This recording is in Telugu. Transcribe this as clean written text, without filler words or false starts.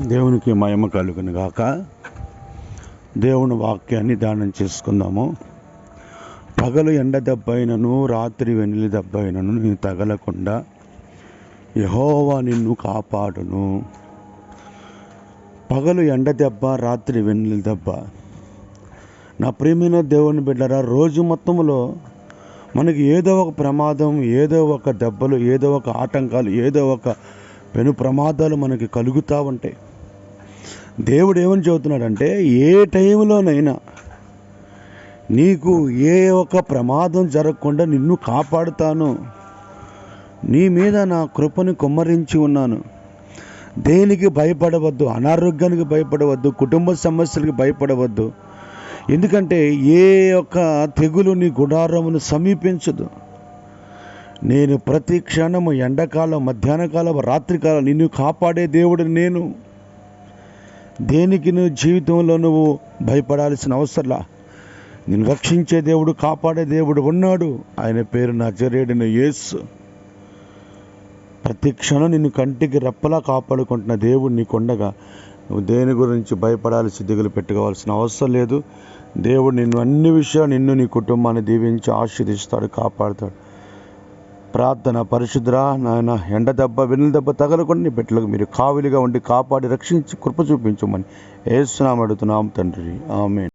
దేవునికి మహిమ కలుగును గాక. దేవుని వాక్యాన్ని ధ్యానం చేసుకుందాము. పగలు ఎండ దెబ్బైనను రాత్రి వెన్నెల దెబ్బైనను నేను తగలకుండా యెహోవా నిన్ను కాపాడును. పగలు ఎండ దెబ్బ, రాత్రి వెన్నెల దెబ్బ. నా ప్రియమైన దేవుని బిడ్డరా, రోజు మొత్తంలో మనకి ఏదో ఒక ప్రమాదం, ఏదో ఒక దెబ్బలు, ఏదో ఒక ఆటంకాలు, ఏదో ఒక పెను ప్రమాదాలు మనకి కలుగుతూ ఉంటాయి. దేవుడు ఏమని చెబుతున్నాడంటే, ఏ టైంలోనైనా నీకు ఏ ఒక ప్రమాదం జరగకుండా నిన్ను కాపాడుతాను. నీ మీద నా కృపను కుమ్మరించి ఉన్నాను. దేనికి భయపడవద్దు, అనారోగ్యానికి భయపడవద్దు, కుటుంబ సమస్యలకు భయపడవద్దు. ఎందుకంటే ఏ ఒక్క తెగులు నీ గుడారమును సమీపించదు. నేను ప్రతి క్షణము ఎండాకాలం, మధ్యాహ్నకాలం, రాత్రికాలం నిన్ను కాపాడే దేవుడు నేను. దేనికి నువ్వు జీవితంలో నువ్వు భయపడాల్సిన అవసరంలా. నిన్ను రక్షించే దేవుడు, కాపాడే దేవుడు ఉన్నాడు. ఆయన పేరు నజరేయుడైన యేసు. ప్రతి క్షణం నిన్ను కంటికి రెప్పలా కాపాడుకుంటున్న దేవుడు నీకుండగా నువ్వు దేని గురించి భయపడాల్సి, దిగులు పెట్టుకోవాల్సిన అవసరం లేదు. దేవుడు నిన్ను అన్ని విషయాలు, నిన్ను నీ కుటుంబాన్ని దీవించి ఆశీర్వదిస్తాడు, కాపాడుతాడు. ప్రార్థన. పరిశుద్ధుడా నాయన, ఎండ దెబ్బ, వెన్నెల దెబ్బ తగలకుండా నీ బిడ్డలకు మీరు కావిలిగా ఉండి కాపాడి రక్షించి కృప చూపించమని యేసు నామమున అడుగుతున్నాము తండ్రి. ఆమేన్.